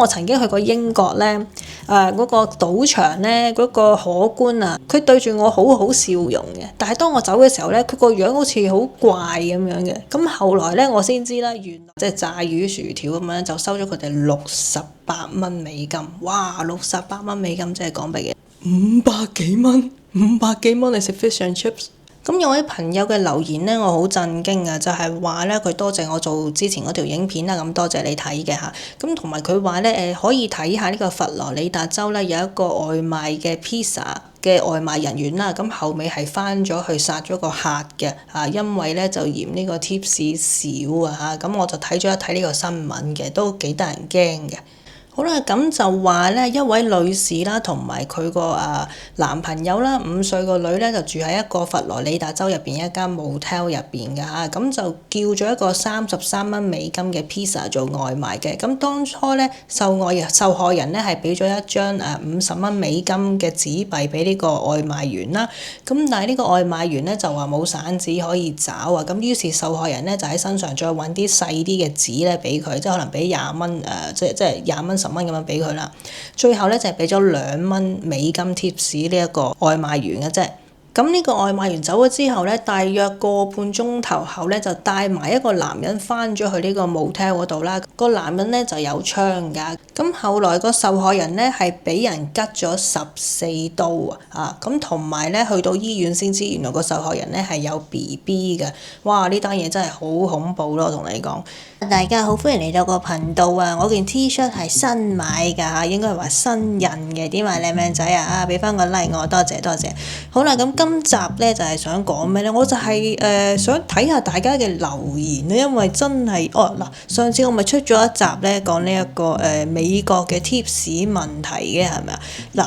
我曾經去過英國咧，嗰個賭場咧，嗰個可觀啊，佢對住我好好笑容嘅，但係當我走嘅時候咧，佢個樣好似好怪咁樣嘅。咁後來咧，我先知啦，原來即係炸魚薯條咁樣就收咗佢哋68蚊美金。哇，68蚊美金即係港幣嘅500幾蚊你食 fish and chips。咁有位朋友嘅留言咧，我好震驚啊！就係話咧，佢多謝我做之前嗰條影片啦，咁多謝你睇嘅嚇。咁同埋佢話咧，可以睇下呢個佛羅里達州咧有一個外賣嘅 pizza 嘅外賣人員啦，咁後尾係翻咗去殺咗個客嘅嚇，因為咧就嫌呢個 tips 少啊嚇。咁我就睇咗一睇呢個新聞嘅，都幾得人驚嘅。好啦，咁就話咧，一位女士啦，同埋佢個男朋友啦，5歲個女咧就住喺一個佛羅里達州入邊一間 motel 入邊㗎嚇，咁就叫咗一個33蚊美金嘅 pizza 做外賣嘅。咁當初咧受害人咧係俾咗一張50蚊美金嘅紙幣俾呢個外賣員啦。咁但係呢個外賣員咧就話冇散紙可以找啊，咁於是受害人咧就喺身上再揾啲細啲嘅紙咧俾佢，即係可能俾20蚊即係20蚊10蚊咁樣俾佢啦，最後咧就係俾咗2蚊美金 tips 呢一個外賣員嘅啫。咁呢個外賣員走咗之後咧，大約個半鐘頭後咧，就帶埋一個男人翻咗去呢個 motel 嗰度啦。個男人咧就有槍㗎。咁後來個受害人咧係俾人拮咗14刀啊！咁同埋咧去到醫院先知，原來個受害人咧係有 BB 嘅。哇！呢單嘢真係好恐怖咯，同你講。大家好，歡迎嚟到個頻道啊！我件 T-shirt 係新買㗎，應該係話新印嘅。點啊，靚唔靚仔啊？俾翻個 like 我，多謝多謝。好啦，咁今集咧就係想講咩咧？我就係想睇下大家嘅留言咧，因為真係上次我咪出咗一集咧講呢一個美國嘅 tips 問題嘅係咪啊？嗱，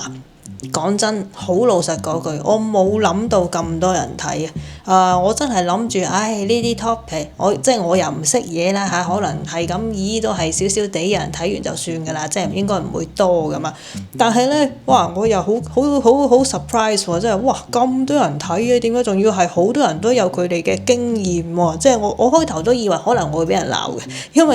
講真，好老實嗰句，我冇諗到咁多人睇啊！我真係諗住，呢啲 topic，我又唔識嘢啦嚇，可能係咁都係少少地，有人睇完就算㗎啦，即係應該唔會多㗎嘛。但係咧，哇！我又好 surprise 喎，真係哇咁多人睇嘅，點解仲要係好多人都有佢哋嘅經驗喎？即係我開頭都以為可能我會俾人鬧嘅，因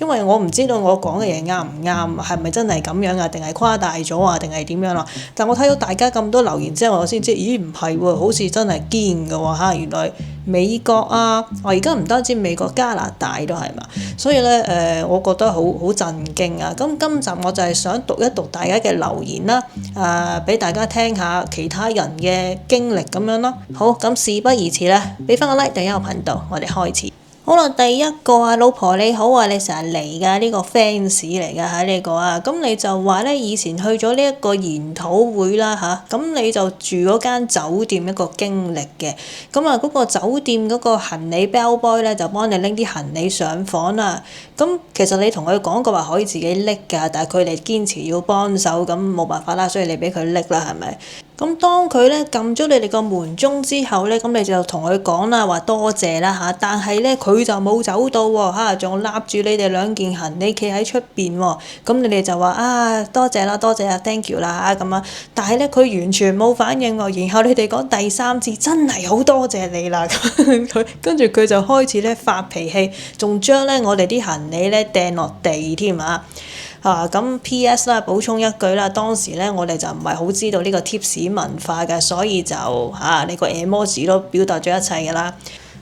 為我唔知道我講嘅嘢啱唔啱，係咪真係咁樣啊？定係誇大咗啊？定係點樣咯？但我睇到大家咁多留言之後，我先知，咦唔係喎，好似真係堅㗎喎嚇！原來美國啊，我而家唔單止美國，加拿大都係嘛，所以咧我覺得好震驚啊！咁今集我就係想讀一讀大家嘅留言啦，俾大家聽下其他人嘅經歷咁樣咯。好，咁事不宜遲啦，俾翻個 like 第一個頻道，我哋開始。好啦，第一個啊，老婆你好啊，你成日嚟㗎呢個 fans 嚟㗎喺呢個啊，咁你就話咧以前去咗呢一個研討會啦嚇，咁你就住嗰間酒店一個經歷嘅，咁啊嗰個酒店嗰個行李 bell boy 咧就幫你拎啲行李上房啦，咁其實你同佢講過話可以自己拎㗎，但係佢哋堅持要幫手，咁冇辦法啦，所以你俾佢拎啦，係咪？咁當佢咧撳咗你哋個門鐘之後咧，咁你就同佢講啦，話多謝啦嚇，但係咧佢就冇走到喎嚇，仲揦住你哋兩件行李企喺出邊喎，咁你哋就話多謝啦，多謝啊 ，thank you 啦咁啊，但係咧佢完全冇反應喎，然後你哋講第三次真係好多謝你啦，佢跟住佢就開始咧發脾氣，仲將咧我哋啲行李咧掟落地添啊！咁 P.S. 啦，補充一句啦，當時咧我哋就唔係好知道呢個 tips 文化嘅，所以就你個 emoji 都表達咗一切㗎啦。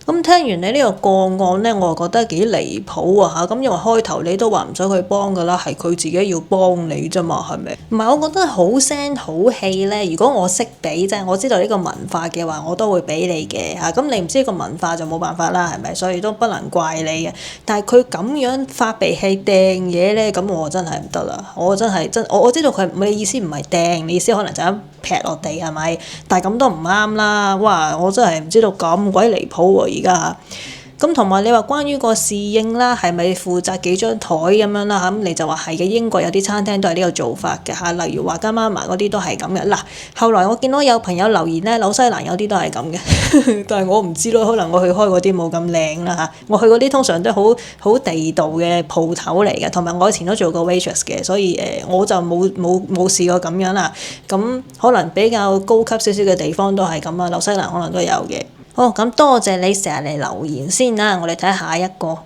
咁聽完你呢個個案咧，我覺得幾離譜啊嚇！咁因為開頭你都話唔使佢幫㗎啦，係佢自己要幫你啫嘛，係咪？唔係，我覺得好聲好氣咧。如果我識俾啫，我知道呢個文化嘅話，我都會俾你嘅嚇。咁你唔知個文化就冇辦法啦，係咪？所以都不能怪你嘅。但係佢咁樣發脾氣掟嘢咧，咁我真係唔得啦！我真係我知道佢嘅意思唔係掟，你意思可能就咁劈落地係咪？但係咁都唔啱啦！哇！我真係唔知道咁鬼離譜喎！而家咁同埋你話關於個侍應啦，係咪負責幾張台咁樣啦嚇？咁你就話係嘅，英國有啲餐廳都係呢個做法嘅嚇，例如華家媽媽嗰啲都係咁嘅。嗱，後來我見到有朋友留言咧，紐西蘭有啲都係咁嘅，但係我唔知咯，可能我去開嗰啲冇咁靚啦嚇。我去嗰啲通常都好地道嘅鋪頭嚟嘅，同埋我以前都做過 waitress 嘅，所以我就冇試過咁樣啦。咁可能比較高級少少嘅地方都係咁啊，紐西蘭可能都有嘅。好，咁多謝你成日嚟留言先啦，我哋睇下一個。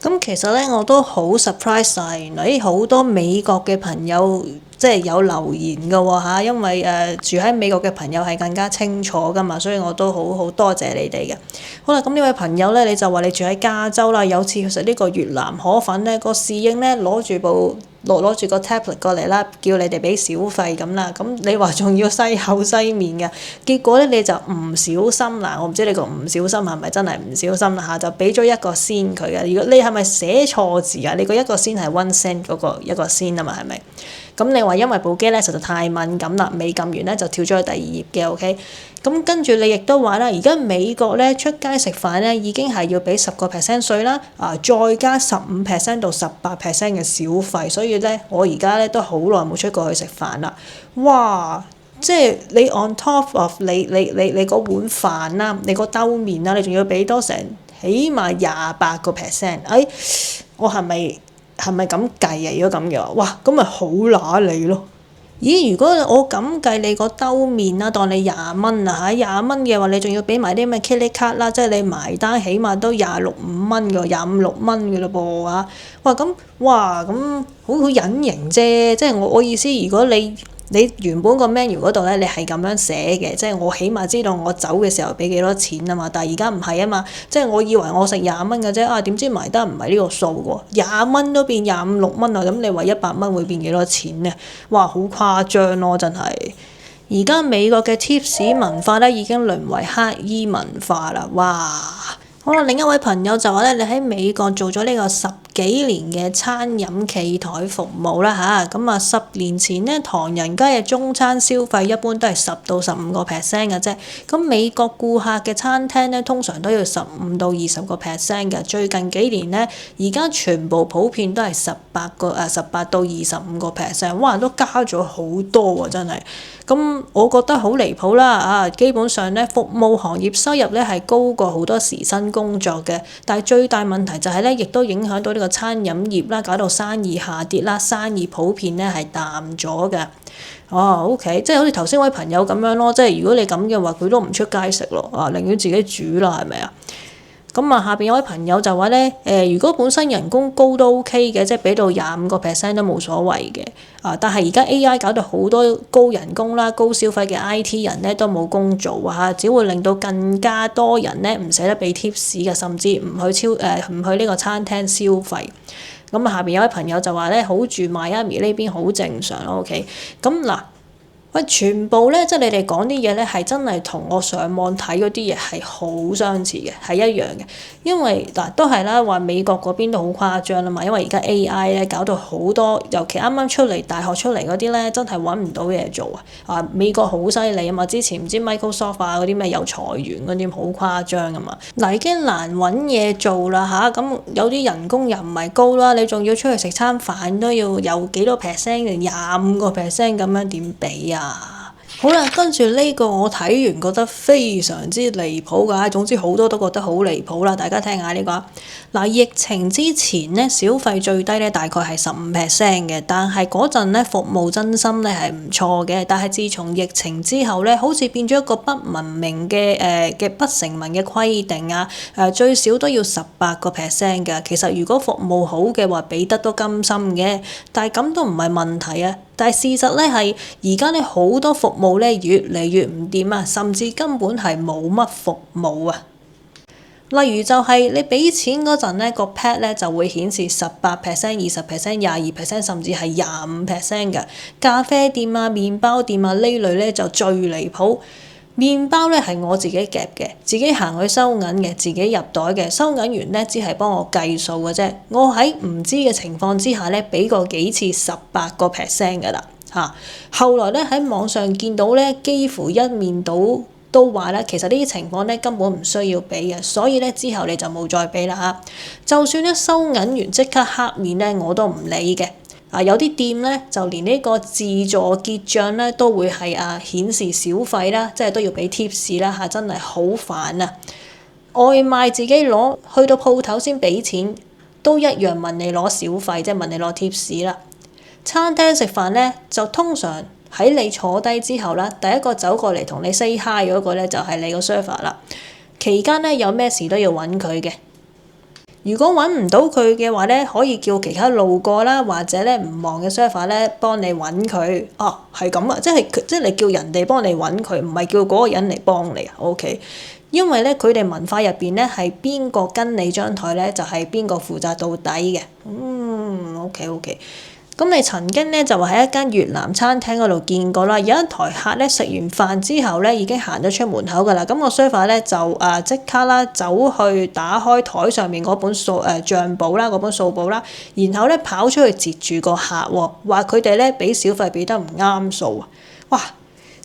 咁其實咧，我都好 surprise 啊！原來好多美國嘅朋友即係有留言嘅喎嚇，因為住喺美國嘅朋友係更加清楚噶嘛，所以我都好多謝你哋嘅。好啦，咁呢位朋友咧，你就話你住喺加州啦，有次去食呢個越南河粉咧，個侍應咧攞住個 tablet 過嚟啦，叫你哋俾小費咁啦，咁你話仲要西口西面嘅，結果咧你就唔小心啦，我唔知你個唔小心係咪真係唔小心啦嚇，就俾咗一個仙佢嘅。如果你係咪寫錯字啊？你個一個仙係 one cent 嗰個一個仙啊嘛，係咪？咁你話因為部機咧實在太敏感啦，未撳完咧就跳咗去第二頁嘅 OK。咁跟住你亦都話啦，而家美國咧出街食飯咧已經係要俾10% 稅啦，再加15%到18% 嘅小費，所以咧我而家咧都好耐冇出過去食飯啦。哇！即係你 on top of 你嗰碗飯啦，你個兜麵啦，你仲要俾多成起碼28%。我係咪咁計啊？如果咁嘅話，哇，咁咪好揦你咯〜咦？如果我咁計你個兜麵啦，當你20蚊啊嚇，20蚊嘅話，你仲要俾埋啲咩 credit card 啦，即係你埋單起碼都25蚊嘅25、26蚊嘅咯噃嚇。咁好隱形啫，即係我意思，如果你原本個 menu 嗰度咧，你係咁樣寫嘅，即係我起碼知道我走嘅時候俾幾多錢啊嘛。但係而家唔係啊嘛，即係我以為我食20蚊嘅啫，點知埋單唔係呢個數喎，20蚊都變25、26蚊啊！咁你話100蚊會變幾多錢呢？哇，好誇張咯，真係！而家美國嘅 tips 文化咧已經淪為乞衣文化啦，哇！好啦，另一位朋友就話咧，你喺美國做咗呢個10幾年嘅餐飲企台服務啦嚇，咁10年前呢，唐人街嘅中餐消費一般都係10到15% 嘅啫，咁美國顧客嘅餐廳呢，通常都要15到20% 嘅，最近幾年呢，而家全部普遍都係18到25%，哇，都加咗好多喎，真係。咁我覺得好離譜啦基本上咧服務行業收入咧係高過好多時薪工作嘅，但係最大問題就係咧，亦都影響到呢個餐飲業啦，搞到生意下跌啦，生意普遍咧係淡咗嘅。OK， 即係好似頭先位朋友咁樣咯，即係如果你咁嘅話，佢都唔出街食咯，寧願自己煮啦，係咪啊？咁下邊有位朋友就話咧，如果本身人工高都 OK 嘅，即係俾到25% 都冇所謂嘅。但係而家 AI 搞到好多高人工啦、高消費嘅 IT 人咧都冇工做只會令到更加多人咧唔捨得俾 tips 嘅，甚至唔去呢個餐廳消費。咁下邊有位朋友就話咧，好住 Miami 呢邊好正常咯 OK。咁嗱。喂，全部咧，即係你哋講啲嘢咧，係真係同我上網睇嗰啲嘢係好相似嘅，係一樣嘅。因為都係啦，話美國嗰邊都好誇張啦嘛，因為而家 AI 咧搞到好多，尤其啱啱出嚟大學出嚟嗰啲咧，真係揾唔到嘢做美國好犀利啊嘛，之前唔知 Microsoft 嗰啲咩有裁員嗰啲好誇張啊嘛。已經難揾嘢做啦咁有啲人工又唔係高啦，你仲要出去食餐飯都要有幾多 percent 25%咁樣點俾啊？好啦，跟住呢個我睇完覺得非常之離譜㗎，總之好多都覺得好離譜啦。大家聽下呢個疫情之前呢，小費最低呢大概係15%嘅，但係嗰陣呢服務真心呢係唔錯嘅。但係自從疫情之後呢，好似變咗一個不文明嘅不成文嘅規定最少都要18%㗎。其實如果服務好嘅話，俾得都甘心嘅，但係咁都唔係問題啊。但係事實咧係而家咧好多服務咧越嚟越唔掂甚至根本係冇乜服務例如就係你俾錢嗰陣咧個 pad 咧就會顯示18%、20%、22%甚至係25%嘅。咖啡店麵包店呢類咧就最離譜。麵包咧係我自己夾嘅，自己行去收銀嘅，自己入袋嘅，收銀員咧只係幫我計數嘅啫。我喺唔知嘅情況之下咧，俾過幾次18%㗎啦後來咧喺網上見到咧，幾乎一面倒都話咧，其實呢啲情況咧根本唔需要俾嘅，所以咧之後你就冇再俾啦就算咧收銀員即刻黑面咧，我都唔理嘅。有啲店咧就連呢個自助結帳咧都會係顯示小費啦，即係都要俾 tips 啦真係好煩外賣自己攞，去到鋪頭先俾錢，都一樣問你攞小費，即係問你攞 tips 啦。餐廳食飯咧就通常喺你坐低之後啦，第一個走過嚟同你 say hi 嗰個咧就係你個 server 啦。期間咧有咩事都要揾佢嘅。如果揾唔到佢嘅話咧，可以叫其他路過啦，或者咧唔忙嘅 server 咧幫你揾佢。哦，係咁啊，即係你叫人哋幫你揾佢，唔係叫嗰個人嚟幫你啊。OK，因為咧佢哋文化入邊咧係邊個跟你張台咧，就係邊個負責到底嘅。OK。咁你曾經咧就話喺一間越南餐廳嗰度見過啦，有一台客咧食完飯之後咧已經行咗出門口㗎啦，咁個 server 咧就即刻啦走去打開台上面嗰本帳簿啦，嗰本數簿啦，然後咧跑出去截住個客喎，話佢哋咧俾小費俾得唔啱數啊！哇，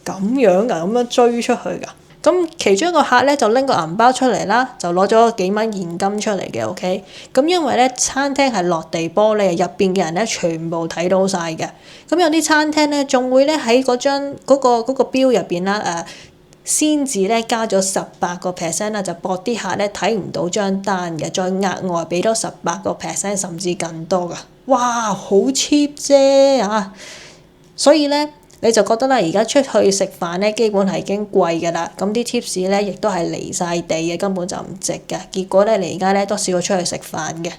咁樣㗎，咁樣追出去㗎？咁其中一個客咧就拎個銀包出嚟啦，就攞咗幾蚊現金出嚟嘅。OK，咁因為咧餐廳係落地玻璃，入邊嘅人咧全部睇到晒嘅。咁有啲餐廳咧仲會咧喺嗰個表入邊啦，先至咧加咗18%啦，就博啲客咧睇唔到張單嘅，再額外俾多18%甚至更多㗎。哇，好 cheap 啫啊！所以咧你就覺得啦，而家出去食飯咧，基本係已經貴㗎啦。咁啲 tips 咧，亦都係離晒地嘅，根本就唔值嘅。結果咧，你而家咧都試過出去食飯嘅。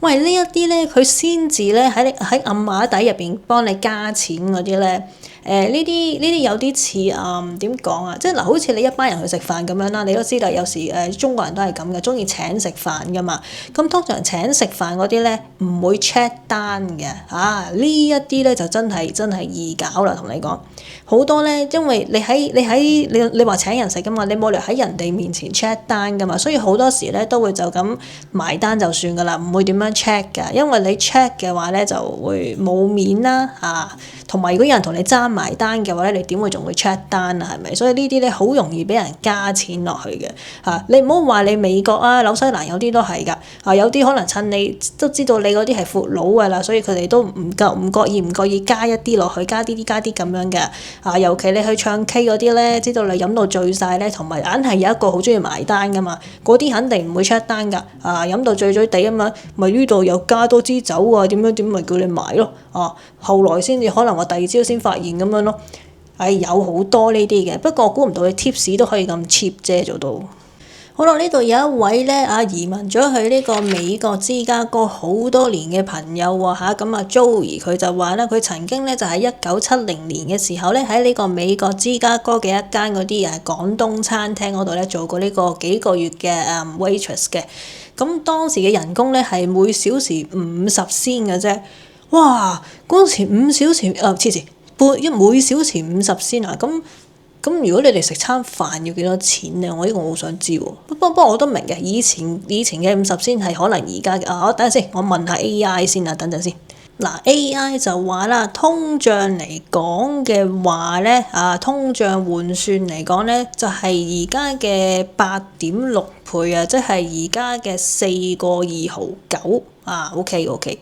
喂，呢一啲咧，佢先至咧喺暗碼底入邊幫你加錢嗰啲咧，呢啲有啲似點講啊？即係嗱，好似你一班人去食飯咁樣啦，你都知道有時中國人都係咁嘅，中意請食飯㗎嘛。咁通常請食飯嗰啲咧唔會 check 單嘅，呢一啲咧就真係易搞啦，同你講。好多咧，因為你話請人食㗎嘛，你冇理由喺人哋面前 check 單㗎嘛，所以好多時咧都會就咁埋單就算㗎啦，唔會點樣 check 㗎，因為你 check 嘅話咧就會冇面啦同埋如果有人同你爭埋單嘅話咧，你點會仲會 check 單啊？係咪？所以呢啲咧好容易俾人加錢落去嘅你唔好話你美國紐西蘭有啲都係㗎有啲可能趁你都知道你嗰啲係闊佬㗎啦，所以佢哋都唔覺意加一啲落去，加啲咁樣嘅尤其你去唱 K 嗰啲咧，知道你飲到醉晒咧，同埋硬係有一個好中意埋單㗎嘛，嗰啲肯定唔會 check 單㗎飲到醉地啊嘛，咪呢度又加多支酒點咪叫你埋咯後來先至可能話第二朝先發現咁樣咯，有好多呢啲嘅，不過我估唔到你 tips 都可以咁 cheap 啫做到。好啦，呢度有一位咧移民咗去呢個美國芝加哥好多年嘅朋友喎咁Joey 佢就話咧，佢曾經咧就喺1970年嘅時候咧喺呢個美國芝加哥嘅一間嗰啲廣東餐廳嗰度咧做過呢個幾個月嘅waitress 嘅，咁當時嘅人工咧係每小時50仙嘅啫。哇！嗰陣時5小時每小時50仙咁如果你哋食餐飯要幾多錢呢？我好想知喎。不過我都明嘅，以前嘅50仙係可能而家嘅等陣先，我問下 AI 先等陣先。AI 就話啦，通脹嚟講嘅話咧通脹換算嚟講咧，就係而家嘅8.6倍即係而家嘅4個2毫9OK。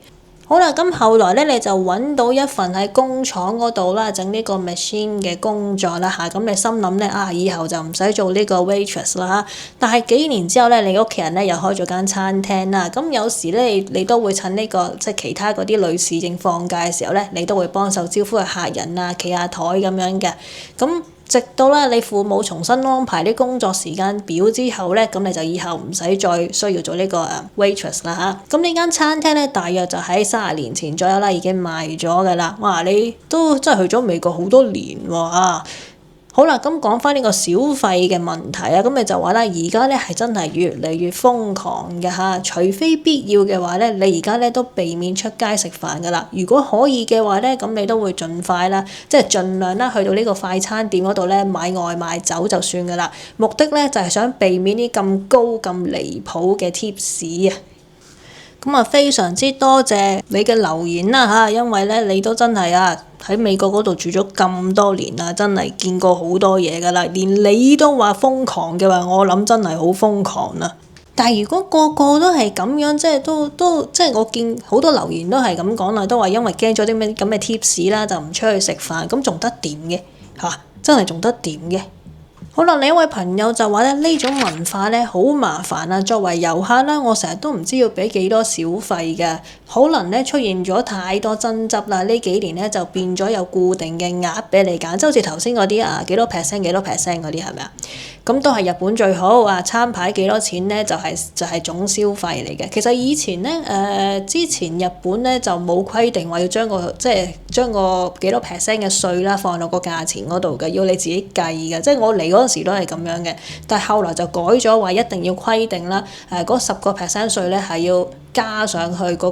好啦，咁後來咧你就揾到一份喺工廠嗰度啦，整呢個 machine 嘅工作啦咁你心諗咧以後就唔使做呢個 waitress 啦但係幾年之後咧，你屋企人咧又開咗間餐廳啦，咁有時咧你都會趁呢個即係其他嗰啲女侍應放假嘅時候咧，你都會幫手招呼下客人企下台咁樣嘅，咁直到咧你父母重新安排啲工作時間表之後咧，咁你就以後唔使再需要做呢個waitress 啦咁呢間餐廳咧，大約就喺30年前左右啦，已經賣咗㗎啦。哇！你都真係去咗美國好多年喎好啦，咁講翻呢個小費嘅問題咁你就話啦，而家咧係真係越嚟越瘋狂嘅除非必要嘅話咧，你而家咧都避免出街食飯㗎啦。如果可以嘅話咧，咁你都會盡快啦，即係盡量啦，去到呢個快餐店嗰度咧買外賣走就算㗎啦。目的咧就係想避免啲咁高咁離譜嘅 tips 咁非常之多謝你嘅留言啦因為咧你都真係喺美國嗰度住咗咁多年真係見過好多嘢㗎啦，連你都話瘋狂嘅話，我諗真係好瘋狂啦。但係如果個個都係咁樣，即係都即係我見好多留言都係咁講啦，都話因為驚咗啲咩咁嘅 tips 啦，就唔出去食飯，咁仲得掂嘅真係仲得掂嘅。好啦，另一位朋友就話咧，呢種文化咧好麻煩作為遊客啦，我成日都唔知要俾幾多小費嘅，可能咧出現咗太多爭執啦。呢幾年咧就變咗有固定嘅額俾你揀，即係好似頭先嗰啲幾多 percent 嗰啲係咪啊？咁都係日本最好啊！餐牌幾多錢咧？就係總消費嚟嘅。其實以前咧之前日本咧就冇規定話要將個幾多 percent 嘅稅啦放落個價錢嗰度嘅，要你自己計嘅。即係我嚟嗰陣時都係咁樣嘅，但係後來就改咗話一定要規定啦。嗰10% 稅咧係要加上去嗰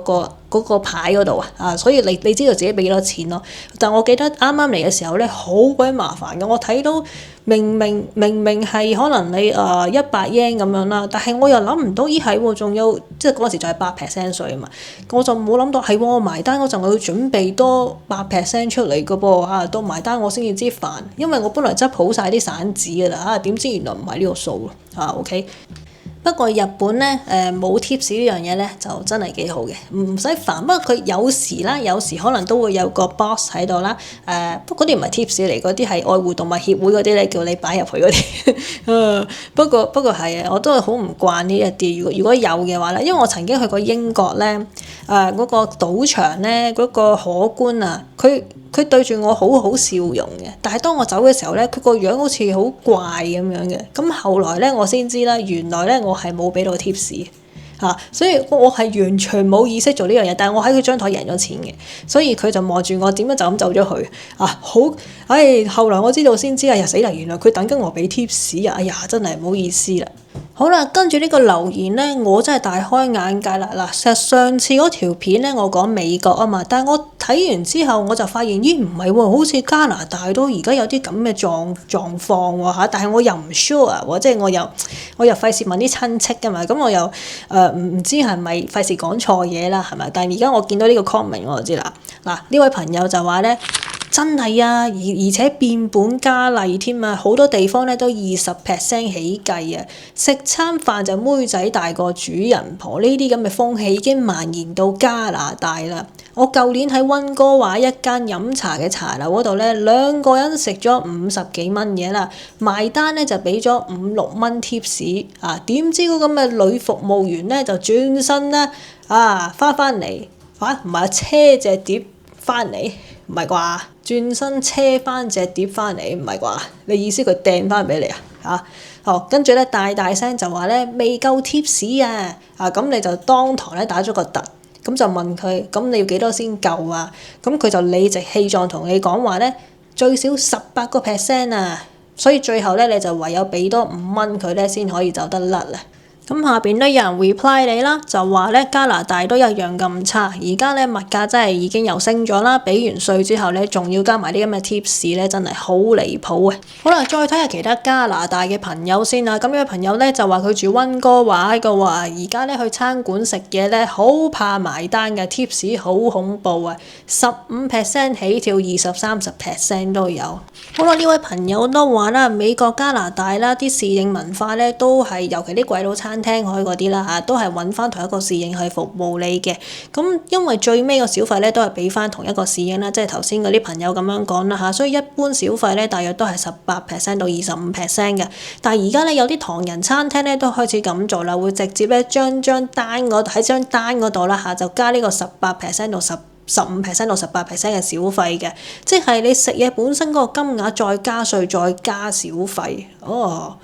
個牌嗰度啊，所以你知道自己俾幾多錢咯。但我記得啱啱嚟嘅時候咧，好鬼麻煩嘅。我睇到明明係可能你100 yen 咁樣啦，但係我又諗唔到咦係喎，仲有即係嗰陣時就係8% 稅啊嘛，我就冇諗到係喎，我埋單嗰陣我要準備多8% 出嚟嘅噃嚇，到埋單我先至知煩，因為我本來執好晒啲散紙㗎啦嚇，點知原來唔係呢個數啊 OK。不過日本咧冇 tips 呢樣嘢咧就真係幾好嘅，唔使煩。不過佢有時可能都會有個 box 喺度啦。不過嗰啲唔係 tips 嚟，嗰啲係愛護動物協會嗰啲咧叫你擺入去嗰啲。不過係啊，我都係好唔慣呢一啲。如果有嘅話咧，因為我曾經去過英國咧，嗰個賭場咧嗰個可官啊，佢對住我好好笑容嘅，但係當我走嘅時候咧，佢個樣好似好怪咁樣嘅。咁後來咧，我先知啦，原來咧我係冇俾到 tips 嚇，所以我係完全冇意識做呢樣嘢。但係我喺佢張台贏咗錢嘅，所以佢就望住我點樣就咁走咗去啊！後來我知道先知啊，呀死啦！原來佢等緊我俾 tips 啊！哎呀，真係唔好意思啦。好啦，跟住呢個留言咧，我真係大開眼界啦！嗱，其實上次嗰條片咧，我講美國啊嘛，但係我睇完之後我就發現，咦唔係喎，好似加拿大都而家有啲咁嘅狀況喎嚇，但係我又唔 sure 喎，即係我又費事問啲親戚㗎嘛，咁我又唔知係咪費事講錯嘢啦，係咪？但係而家我見到呢個 comment 我就知啦。嗱，呢位朋友就話咧。真係啊，而且變本加厲添啊！好多地方咧都20% 起計啊！食餐飯就妹仔大過主人婆，呢啲咁嘅風氣已經蔓延到加拿大啦。我舊年喺溫哥華一間飲茶嘅茶樓嗰度咧，2個人食咗50幾蚊嘢啦，埋單咧就俾咗5、6蚊 tips 啊！點知嗰咁嘅女服務員咧就轉身啦翻嚟唔係車隻碟翻嚟，唔係啩？轉身車翻隻碟翻嚟，唔係啩？你意思佢掟翻俾你跟住咧大聲就話咧未夠 tips 啊！咁你就當堂咧打咗個突，咁就問佢咁你要幾多先夠啊？咁佢就理直氣壯同你講話咧最少18% 啊！所以最後咧你就唯有俾多5蚊佢咧先可以走得甩啦。咁下邊都有人 reply 你啦，就話咧加拿大都一樣咁差，而家咧物價真係已經又升咗啦，俾完稅之後咧，仲要加埋啲咁嘅 tips 咧，真係好離譜啊！好啦，再睇下其他加拿大嘅朋友先啦。咁呢位朋友咧就話佢住溫哥華嘅話，而家咧去餐館食嘢咧好怕埋單嘅 tips 好恐怖啊，15% 起跳20-30% 都有。好啦，呢位朋友都話啦，美國加拿大啦啲侍應文化咧都係，尤其啲鬼佬餐廳開嗰啲啦嚇，都係揾翻同一個侍應去服務你嘅。咁因為最尾個小費咧都係俾翻同一個侍應啦，即係頭先嗰啲朋友咁樣講啦嚇，所以一般小費咧大約都係18%到25% 嘅。但係而家咧有啲唐人餐廳咧都開始咁做啦，會直接咧喺張單嗰度啦嚇，就加呢個18%到15% 到18% 嘅小費嘅，即係你食嘢本身嗰個金額再加稅再加小費哦。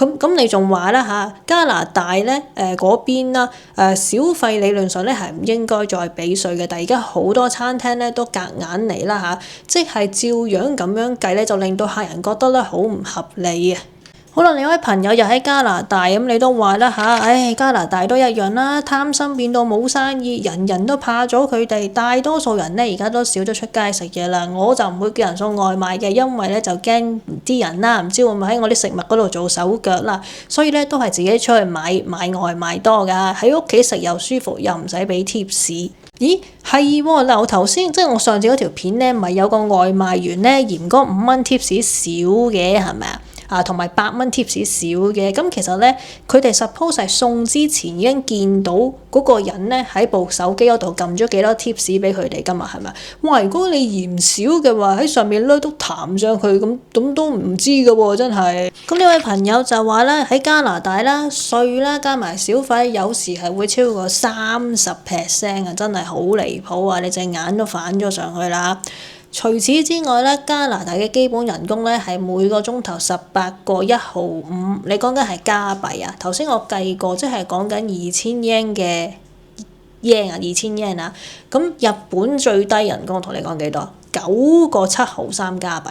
咁你仲話啦嚇，加拿大咧嗰邊啦小費理論上咧係唔應該再俾稅嘅，但係而家好多餐廳咧都夾硬嚟啦嚇，即係照樣咁樣計咧，就令到客人覺得咧好唔合理啊！好啦，另外一位朋友又喺加拿大，咁你都話啦嚇，加拿大都一樣啦，貪心變到冇生意，人人都怕咗佢哋，大多數人咧而家都少咗出街食嘢啦。我就唔會叫人送外賣嘅，因為咧就驚啲人啦，唔知會唔會喺我啲食物嗰度做手腳啦，所以咧都係自己出去買外賣多㗎，喺屋企食又舒服又唔使俾 tips。咦，係喎嗱，我頭先即係我上次嗰條片咧，咪有個外賣員咧嫌嗰5蚊 tips 少嘅係咪啊？同埋8蚊 tips 少嘅，咁其實咧，佢哋 suppose 係送之前已經見到嗰個人咧喺部手機嗰度撳咗幾多 tips 俾佢哋㗎嘛，係咪？哇！如果你嫌少嘅話，喺上面咧都彈上去，咁都唔知㗎喎，真係。咁呢位朋友就話咧，喺加拿大啦，稅啦加埋小費，有時係會超過30% 啊，真係好離譜啊！你隻眼都反咗上去啦。除此之外咧，加拿大嘅基本人工咧係每個鐘頭18.15，你講緊係加幣啊？頭先我計過，即係講緊2000 yen 嘅 yen 啊，2000 yen啊。咁日本最低人工我同你講幾多？9.73加幣。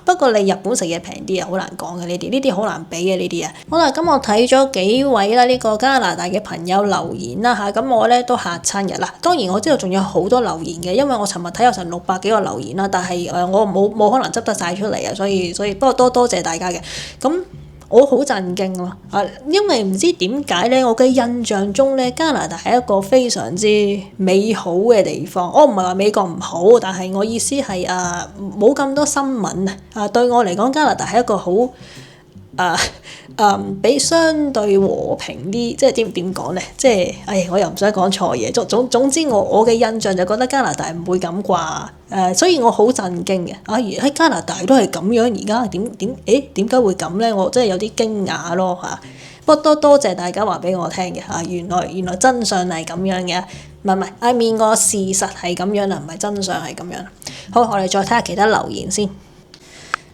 不過你日本食嘢平啲啊，好難講嘅呢啲好難比嘅呢啲啊。好啦，咁我睇咗幾位啦，呢個加拿大嘅朋友留言啦嚇，咁我咧都嚇親嘅啦。當然我知道仲有好多留言嘅，因為我尋日睇有成600幾個留言啦，但係我冇可能執得晒出嚟啊，所以不過多謝大家嘅。咁我好震驚咯，因為唔知點解咧，我嘅印象中咧，加拿大係一個非常之美好嘅地方。我唔係話美國唔好，但係我意思係冇咁多新聞啊。對我嚟講，加拿大係一個好比相對和平啲，即係點講咧？即係我又唔想講錯嘢。總之我嘅印象就覺得加拿大唔會咁啩。所以我好震驚嘅。喺加拿大都係咁樣，而家點解會咁咧？我真係有啲驚訝咯嚇。不過多謝大家話俾我聽嘅嚇，原來真相係咁樣嘅，唔係個事實係咁樣啦，唔係真相係咁樣。好，我哋再睇下其他留言先。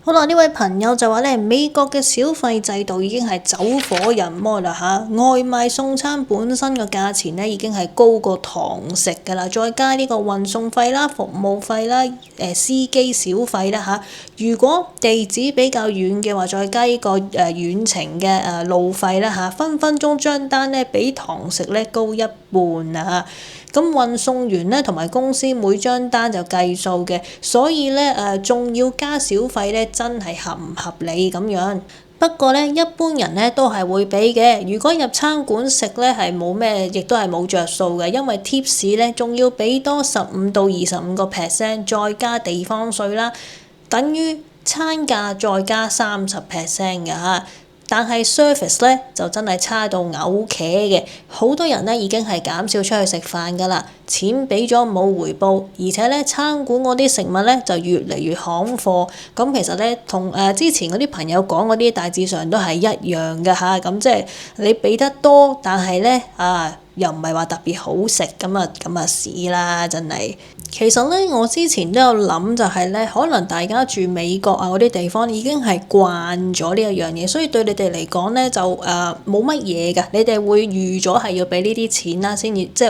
好啦，呢位朋友就話咧，美國嘅小費制度已經係走火入魔啦嚇，外賣送餐本身個價錢咧已經係高過堂食㗎啦，再加呢個運送費啦、服務費啦、司機小費啦嚇。如果地址比較遠嘅話，再加呢個遠程嘅路費啦嚇，分分鐘張單咧比堂食咧高一半啊！咁運送員咧同埋公司每張單就計數嘅，所以咧仲要加小費咧，真係合唔合理咁樣？不過咧，一般人咧都係會俾嘅。如果入餐館食咧係冇咩，亦都係冇着數嘅，因為 tips 咧仲要俾多15到25%，再加地方稅啦，等於餐價再加30% 嘅嚇。但係 service 咧就真係差到嘔茄嘅，好多人咧已經係減少出去食飯㗎啦，錢俾咗冇回報，而且咧餐館嗰啲食物咧就越嚟越行貨。咁其實咧同之前嗰啲朋友講嗰啲大致上都係一樣嘅嚇，咁即係你俾得多，但係咧又唔係話特別好食，咁屎啦真係。其實咧，我之前都有諗，就係咧，可能大家住美國嗰啲地方已經係慣咗呢一樣嘢，所以對你哋嚟講咧就冇乜嘢㗎。你哋會預咗係要俾呢啲錢啦，先至即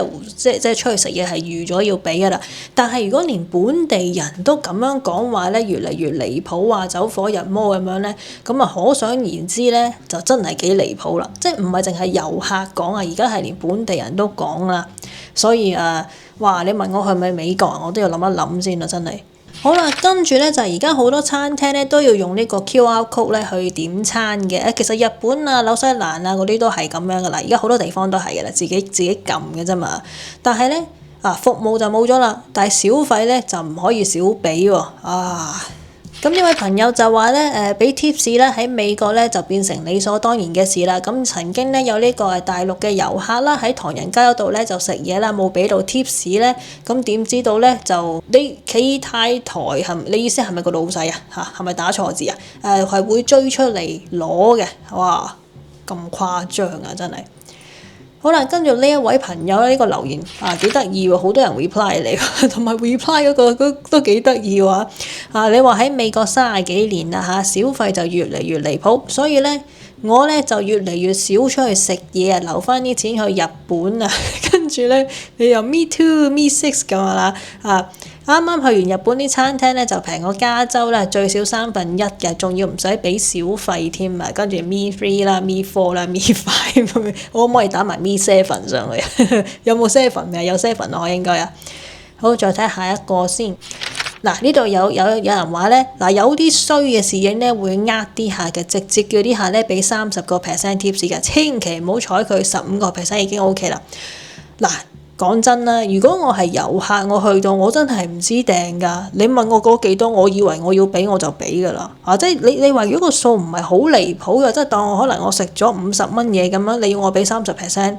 係出去食嘢係預咗要俾㗎啦。但係如果連本地人都咁樣講話咧，越嚟越離譜啊，走火入魔咁樣咧，咁可想而知咧，就真係幾離譜啦。即係唔係淨係遊客講而家係連本地人都講啦。所以你問我係咪美國人，我都要諗一諗先啦，真係。好啦，跟住咧就係而家好多餐廳咧都要用呢個 QR code 咧去點餐嘅。其實日本紐西蘭嗰啲都係咁樣噶啦，而家好多地方都係噶啦，自己撳嘅啫嘛。但係咧服務就冇咗啦，但係小費咧就唔可以少俾喎。咁呢位朋友就話咧俾 tips 咧喺美國咧就變成理所當然嘅事啦。咁曾經咧有呢個大陸嘅遊客啦喺唐人街嗰度咧就食嘢啦，冇俾到 tips 咧，咁點知道咧就你企太台你意思係咪個老細係咪打錯字係會追出嚟攞嘅？哇，咁誇張真係！好啦，跟住呢一位朋友呢個留言幾得意喎，好多人 reply 你，同埋 reply 嗰個都幾得意喎。你話喺美國30幾年啦小費就越嚟越離譜，所以咧我咧就越嚟越少出去食嘢留翻啲錢去日本啊。跟住咧你又 me too me six 咁啦啱啱去完日本啲餐廳咧就平過加州啦，最少1/3嘅，仲要唔使俾小費添啊！跟住 me 3啦 me 4啦 me 5咁樣，我可唔可以打埋 me 7上去？有冇 7啊？有7啊，應該啊。好，再睇下一個先。呢度有人話咧，有啲衰嘅侍應咧會啲客嘅，直接叫啲客咧俾30% tips 嘅，千祈唔好睬佢，15% 已經 OK 啦。講真啦，如果我係遊客，我去到我真係唔知訂㗎。你問我嗰幾多，我以為我要俾我就俾㗎啦。即係你話如果個數唔係好離譜嘅，即係當我可能我食咗50蚊嘢咁樣，你要我俾30%，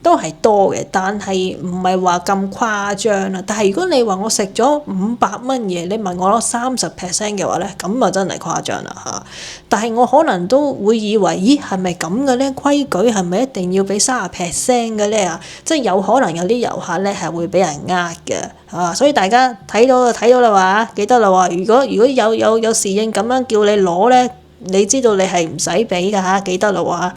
都係多嘅，但係唔係話咁誇張啦。但係如果你話我食咗500蚊嘢，你問我攞30% 嘅話咧，咁啊真係誇張啦嚇。但係我可能都會以為，咦係咪咁嘅咧？規矩係咪一定要俾30% 嘅咧啊？即係有可能有啲遊客咧係會俾人呃嘅啊，所以大家睇到就睇到啦話，記得啦話，如果有侍應咁樣叫你攞咧，你知道你係唔使俾㗎嚇，記得啦話。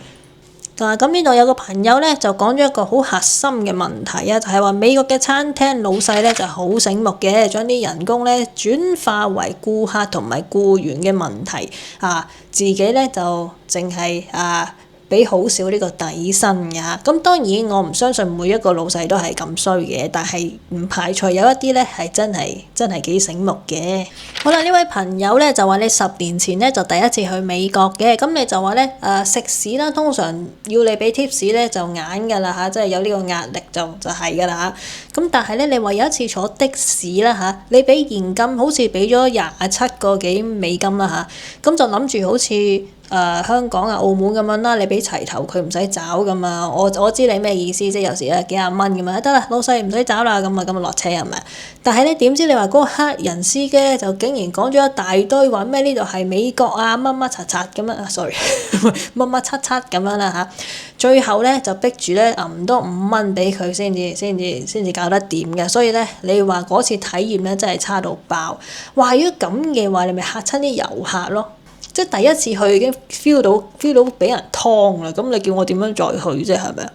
咁呢度有個朋友咧就講咗一個好核心嘅問題啊，就係話美國嘅餐廳老細咧就好醒目嘅，將啲人工咧轉化為顧客同埋僱員嘅問題啊，自己咧就淨係俾好少呢個底薪㗎。咁當然我唔相信每一個老細都係咁衰嘅，但係唔排除有一啲咧係真係幾醒目嘅。好啦，呢位朋友咧就話你10年前咧就第一次去美國嘅，咁你就話咧食肆啦，通常要你俾 tips 咧就硬㗎啦嚇，即係有呢個壓力就係㗎啦嚇。咁但係咧，你話有一次坐的士啦嚇，你俾現金好似俾咗27個幾美金啦嚇，咁就諗住好似香港啊、澳門咁樣啦，你俾齊頭佢唔使找噶嘛。我知你咩意思，即係有時幾廿蚊咁樣，得啦，老細唔使找啦，咁啊落車係咪？但係咧點知你話嗰個黑人司機咧就竟然講咗一大堆話咩呢度係美國啊乜乜柒柒咁樣，sorry 乜乜柒柒咁樣啦嚇。最後咧就逼住咧唔多5蚊俾佢先至搞得掂嘅，所以咧你話嗰次體驗咧真係差到爆。哇！如果咁嘅話，你咪嚇親啲遊客咯。即係第一次去已經 feel 到俾人劏啦，咁你叫我點樣再去啫？係咪啊？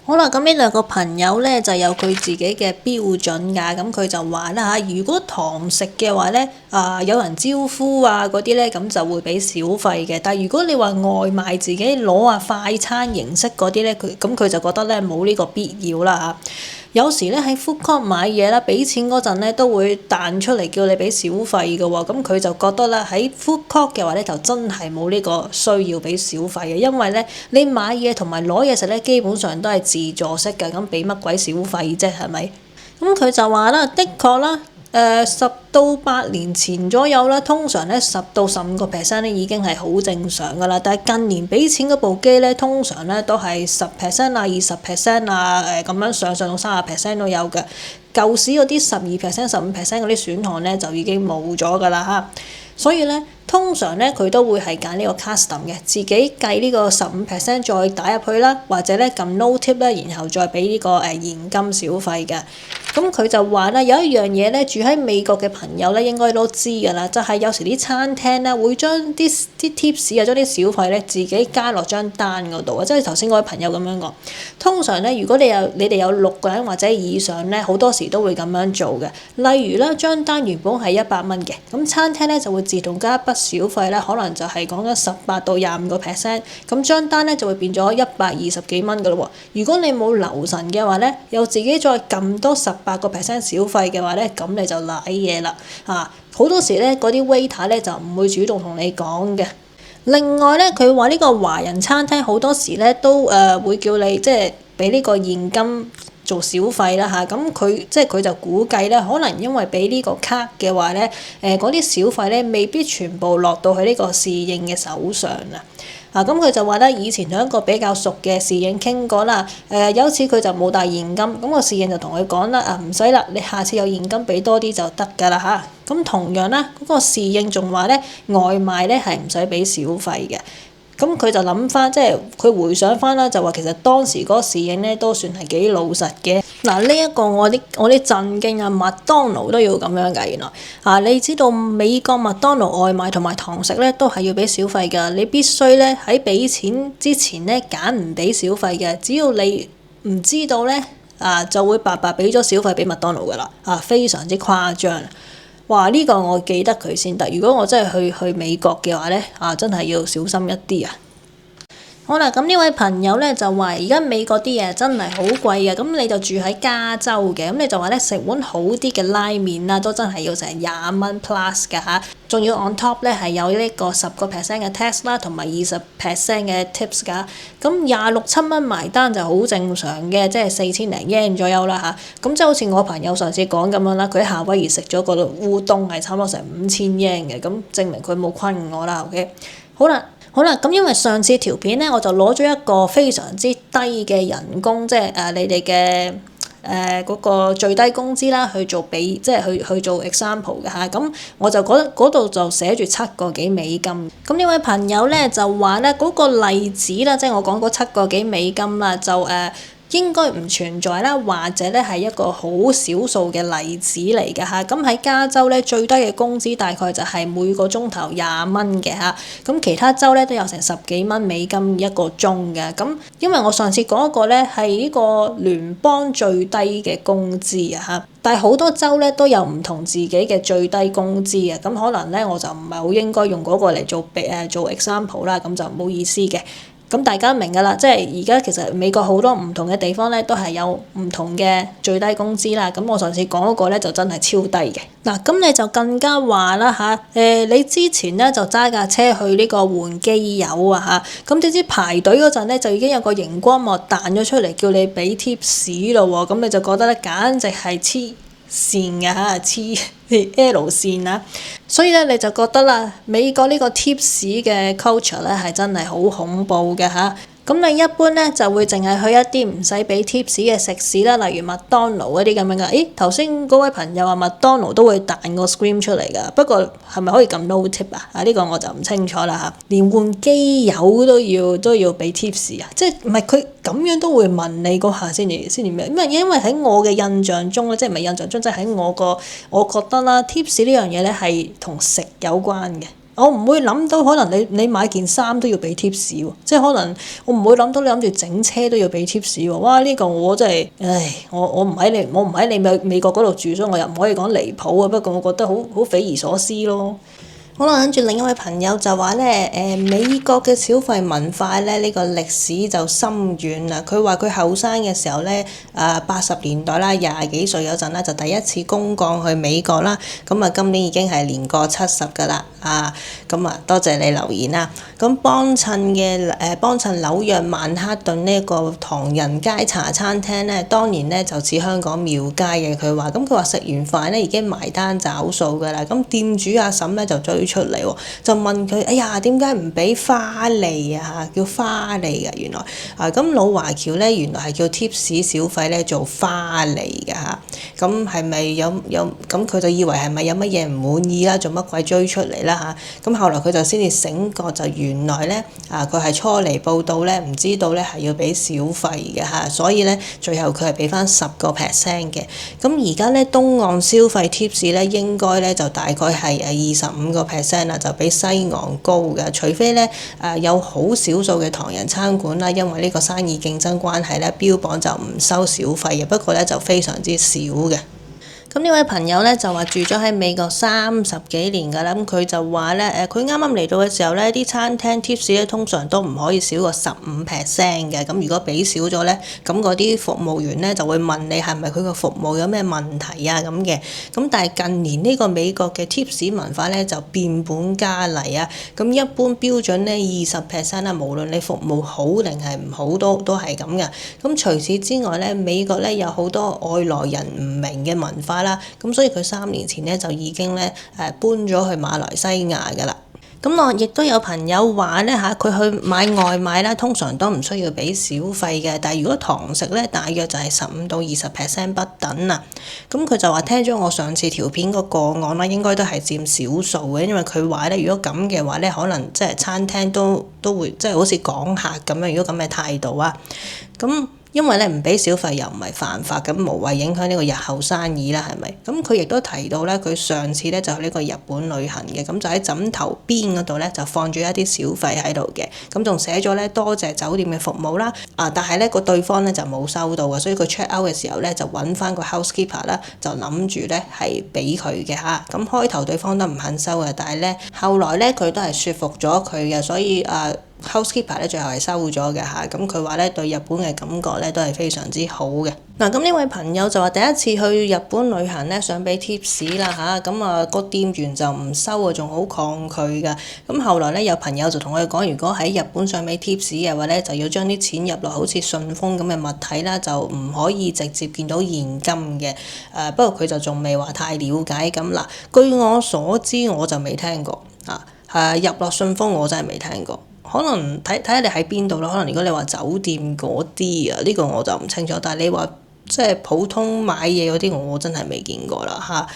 好啦，咁呢兩個朋友咧就有佢自己嘅標準㗎，咁佢就話啦嚇，如果堂食嘅話咧，有人招呼啊嗰啲咧，咁就會俾小費嘅。但係如果你話外賣自己攞快餐形式嗰啲咧，佢就覺得咧冇呢個必要啦嚇。有時咧喺 food court 買嘢啦，俾錢嗰陣咧都會彈出嚟叫你俾小費嘅喎，咁佢就覺得啦喺 food court 嘅話咧就真係冇呢個需要俾小費嘅，因為咧你買嘢同埋攞嘢食咧基本上都係自助式嘅，咁俾乜鬼小費啫係咪？咁佢就話啦，的確啦。10到8年前左右啦，通常咧10到15% 咧已經係好正常㗎啦。但係近年俾錢嗰部機咧，通常咧都係10% 啊、20% 啊咁樣上到30% 都有嘅。舊時嗰啲12%、15% 嗰啲選項咧就已經冇咗㗎啦嚇。所以咧，通常咧佢都會係揀呢個 custom 嘅，自己計呢個15% 再打入去啦，或者咧撳 no tip 咧，然後再俾呢個現金小費嘅。咁佢就話啦，有一樣嘢咧，住喺美國嘅朋友咧應該都知㗎啦，就係有時啲餐廳咧會將啲 tips 啊，將啲小費咧自己加落張單嗰度啊，即係頭先嗰位朋友咁樣講。通常咧，如果你哋有6個人或者以上咧，好多時都會咁樣做嘅。例如啦，張單原本係100蚊嘅，咁餐廳咧就會自動加一筆小費咧，可能就係講緊18到25%，咁張單咧就會變咗120幾蚊㗎咯喎。如果你冇留神嘅話咧，又自己再撳多18% 小費嘅話咧，咁你就賴嘢啦嚇。好多時咧，嗰啲 waiter 咧就唔會主動同你講嘅。另外咧，佢話呢個華人餐廳好多時咧都會叫你即係俾呢個現金做小費啦嚇。咁佢就估計咧，可能因為俾呢個卡嘅話咧，嗰啲小費咧未必全部落到去呢個侍應嘅手上啊。咁佢就話咧，以前同一個比較熟嘅侍應傾過啦。有一次佢就冇帶現金，咁個侍應就同佢講啦，唔使啦，你下次有現金俾多啲就得㗎啦嚇。咁同樣啦，嗰個侍應仲話咧，外賣咧係唔使俾小費嘅。咁佢就諗翻，即係佢回想翻啦，就話其實當時嗰個侍應咧都算係幾老實嘅。嗱，呢一個我啲震驚啊！麥當勞都要咁樣㗎，原來你知道美國麥當勞外賣同埋堂食咧都係要俾小費㗎，你必須咧喺俾錢之前咧揀唔俾小費嘅，只要你唔知道咧就會白白俾咗小費俾麥當勞㗎啦，非常之誇張。哇！呢個我記得佢先得。如果我真係去美國嘅話咧，真係要小心一啲啊！好啦，咁呢位朋友咧就話：而家美國啲嘢真係好貴嘅，咁你就住喺加州嘅，咁你就話咧食碗好啲嘅拉麵啦，都真係要成20蚊 plus 㗎嚇，仲要 on top 咧係有呢個10% 嘅 tax 啦，同埋20% 嘅 tips 㗎，咁26-7蚊埋單就好正常嘅，即係4000零 yen 左右啦嚇，咁即係好似我朋友上次講咁樣啦，佢喺夏威夷食咗個烏冬係差唔多成5000 yen 嘅，咁證明佢冇昆我啦 ，OK， 好啦。好啦，咁因為上次條片咧，我就攞咗一個非常之低嘅人工，即係你哋嘅嗰個最低工資啦，去做即係去做 example 嘅嚇。咁我就覺得嗰度就寫住7個幾美金。咁呢位朋友咧就話咧嗰個例子啦，即係我講嗰7個幾美金啦，就應該唔存在啦，或者咧係一個好少數嘅例子嚟嘅嚇。咁喺加州咧最低嘅工資大概就係每個鐘頭20蚊嘅嚇。咁其他州咧都有成10幾蚊美金一個鐘嘅。咁因為我上次講一個咧係呢個聯邦最低嘅工資啊嚇，但係好多州咧都有唔同自己嘅最低工資啊。咁可能咧我就唔係好應該用嗰個嚟做 example 啦，咁就冇意思嘅。咁大家明㗎啦，即係而家其實美國好多唔同嘅地方咧，都係有唔同嘅最低工資啦。咁我上次講嗰個咧就真係超低嘅。嗱，咁你就更加話啦嚇，你之前咧就揸架車去呢個換機油啊嚇，咁點知排隊嗰陣咧就已經有個熒光幕彈咗出嚟，叫你俾 tips 咯喎，咁你就覺得咧簡直係黐線嘅嚇，黐 L 線啊！所以咧你就覺得啦，美國呢個 tips 嘅 culture 咧係真係好恐怖嘅嚇。咁你一般咧就會淨係去一啲唔使俾 tips 嘅食肆啦，例如麥當勞嗰啲咁樣噶。咦，頭先嗰位朋友話麥當勞都會彈個 screen 出嚟㗎，不過係咪可以撳 no tip 啊？呢個我就唔清楚啦嚇。連換機油都要俾 tips 啊？即係唔係佢咁樣都會問你嗰下先至咩？因為喺我嘅印象中咧，即係唔係印象中，即係喺我覺得啦，tips 呢樣嘢咧係同食有關嘅。我唔會諗到可能你買件衫都要俾 tips 喎，即係可能我唔會諗到你諗住整車都要俾 tips 喎。哇！呢個我真係，唉，我唔喺你美國嗰度住，所以我又唔可以講離譜啊。不過我覺得好匪夷所思咯。好啦，跟住另一位朋友就話咧，美國嘅消費文化咧，呢個歷史就深遠啦。佢話佢後生嘅時候咧，80年代啦，廿幾歲嗰陣啦，就第一次公幹去美國啦。咁啊，今年已經係年過70㗎啦。咁啊，多謝你留言啦。咁幫襯紐約曼克頓呢個唐人街茶餐廳咧，當年咧就似香港廟街嘅。佢話食完飯咧已經埋單找數㗎啦。咁店主阿嬸咧就追出嚟喎，就問佢：哎呀，點解唔俾花利啊？叫花利㗎，原來咁老華僑咧原來係叫 tips 小費咧做花利㗎嚇。咁係咪有咁佢就以為係咪有乜嘢唔滿意啦？做乜鬼追出嚟啦嚇？咁後來佢就先至醒覺，就原來咧佢係初嚟報到咧，唔知道咧係要俾小費嘅嚇，所以咧最後佢係俾翻10%嘅。咁而家咧東岸消費 tips 咧應該咧就大概係25%啦，就比西岸高嘅。除非咧有好少數嘅唐人餐館啦，因為呢個生意競爭關係咧，標榜就唔收小費嘅。不過咧就非常之少嘅。咁呢位朋友咧就話住咗喺美國30幾年㗎啦，咁佢就話咧佢啱啱嚟到嘅時候咧，啲餐廳 tips 咧通常都唔可以少過15% 嘅。咁如果俾少咗咧，咁嗰啲服務員咧就會問你係咪佢個服務有咩問題啊咁嘅。咁但係近年呢個美國嘅 tips 文化咧就變本加厲啊。咁一般標準咧20%啦，無論你服務好定係唔好都係咁嘅。咁除此之外咧，美國咧有好多外來人唔明嘅文化啦，咁所以佢3年前咧就已經咧搬咗去馬來西亞㗎啦。咁我亦都有朋友話咧佢去買外賣啦，通常都唔需要俾小費嘅，但係如果堂食咧，大約就係15到20% 不等啊。咁佢就話聽咗我上次條片個案啦，應該都係佔少數嘅，因為佢話咧，如果咁嘅話咧，可能即係餐廳都會即係好似講客咁樣，如果咁嘅態度啊，咁。因為咧唔俾小費又唔係犯法，咁無謂影響呢個日後生意啦，係咪？咁佢亦都提到咧，佢上次咧就去呢個日本旅行嘅，咁就喺枕頭邊嗰度咧就放住一啲小費喺度嘅，咁仲寫咗咧多謝酒店嘅服務啦，但係咧個對方咧就冇收到嘅，所以佢 check out 嘅時候咧就揾翻個 housekeeper 啦，就諗住咧係俾佢嘅嚇。咁開頭對方都唔肯收嘅，但係咧後來咧佢都係說服咗佢嘅，所以housekeeper 咧最後係收咗嘅嚇。咁佢話咧對日本嘅感覺咧都係非常之好嘅。嗱，咁呢位朋友就話第一次去日本旅行咧想俾 tips 啦嚇，咁個店員就唔收啊，仲好抗拒㗎。咁後來咧有朋友就同佢講，如果喺日本想俾 tips 嘅話咧，就要將啲錢入落好似順豐咁嘅物體啦，就唔可以直接見到現金嘅。不過佢就仲未話太了解咁嗱。據我所知我就未聽過入落順豐我真係未聽過。可能睇下你喺邊度啦。可能如果你話酒店嗰啲啊，呢個我就唔清楚。但係你話即係普通買嘢嗰啲，我真係未見過啦嚇。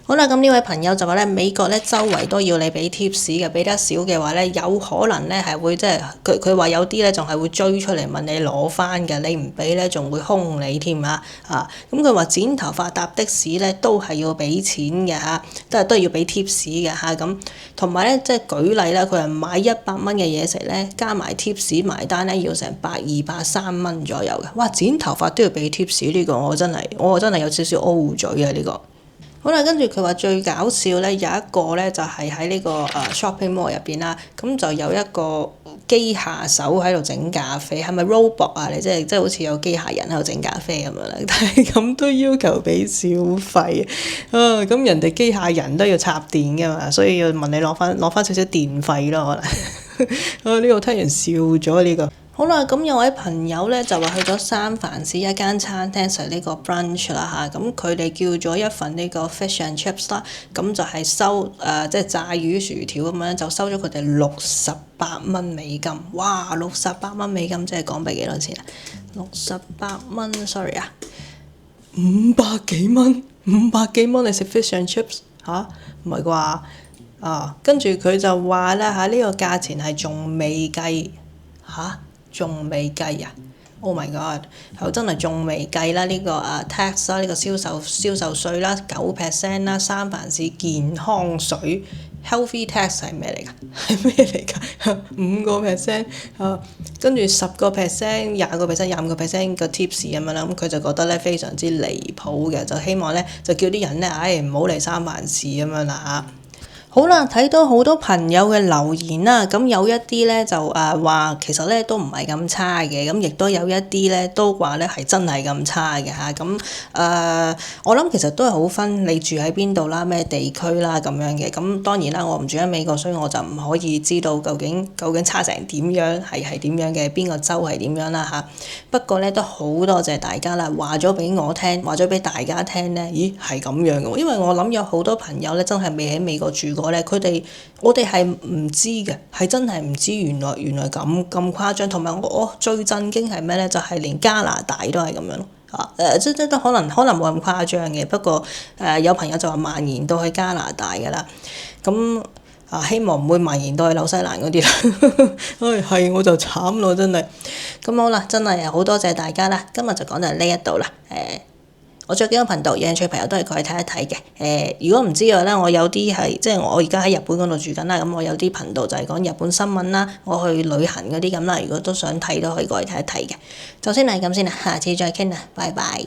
好啦，咁呢位朋友就話咧，美國咧周圍都要你俾 tips 嘅，俾得少嘅話咧，有可能咧係會即係佢話有啲咧仲係會追出嚟問你攞翻嘅，你唔俾咧仲會兇你添啊！咁佢話剪頭髮搭的士咧都係要俾錢嘅嚇，都係要俾 tips 嘅嚇咁。同埋咧即係舉例啦，佢話買100蚊嘅嘢食咧，加埋 tips 埋單咧要成203蚊左右嘅。哇！剪頭髮都要俾 tips 呢個我真係有少少 O 嘴啊呢個。好啦，跟住佢話最搞笑咧，有一個咧就係喺呢個shopping mall 入邊啦，咁就有一個機械手喺度整咖啡，係咪 robot 啊？你即係好似有機械人喺度整咖啡咁樣啦，但係咁都要求俾小費啊！咁人哋機械人都要插電㗎嘛，所以要問你攞翻少少電費咯，可能呢個聽完笑咗呢個。好啦，咁有位朋友咧就話去咗三藩市一間餐廳食呢個 brunch 啦嚇，咁佢哋叫咗一份呢個 fish and chips 啦，咁就係收即係炸魚薯條咁樣，就收咗佢哋68蚊美金。哇！68蚊美金即係港幣幾多錢啊？68蚊，sorry啊，500幾蚊，500幾蚊你食 fish and chips 嚇？唔係啩？跟住佢就話咧嚇，呢個價錢係仲未計嚇。仲未計啊 ！Oh my god！ 係真係仲未計啦，呢個tax 啦，呢個銷售稅啦，9% 啦，三藩市健康水 healthy tax 係咩嚟㗎？係咩嚟㗎？5% 跟住10%、20%、25%個 tips 咁樣啦，咁佢就覺得咧非常之離譜嘅，就希望咧就叫啲人咧，唔好嚟三藩市咁樣啦嚇。好啦，睇到好多朋友嘅留言啦，咁有一啲咧就話其實咧都唔係咁差嘅，咁亦都有一啲咧都話咧係真係咁差嘅嚇，咁我諗其實都係好分你住喺邊度啦，咩地區啦咁樣嘅，咁當然啦，我唔住喺美國，所以我就唔可以知道究竟差成點樣係點樣嘅，邊個州係點樣啦嚇。不過咧都好多謝大家啦，話咗俾我聽，話咗俾大家聽咧，咦係咁樣嘅喎，因為我諗有好多朋友咧真係未喺美國住過。我哋係唔知嘅，係真係唔知原來咁誇張。同埋我最震驚係咩咧？就係連加拿大都係咁樣咯。即都可能冇咁誇張嘅，不過有朋友就話蔓延到去加拿大㗎啦。咁希望唔會蔓延到去紐西蘭嗰啲啦。係我就慘咯，真係。咁好啦，真係好多謝大家啦。今日就講到呢一度啦。我仲有幾個頻道，有興趣朋友都係過去睇一睇嘅。如果唔知嘅話咧，我有啲係即係我而家喺日本嗰度住緊啦，咁我有啲頻道就係講日本新聞啦，我去旅行嗰啲咁啦。如果都想睇都可以過去睇一睇嘅。就先係咁先啦，下次再傾啦，拜拜。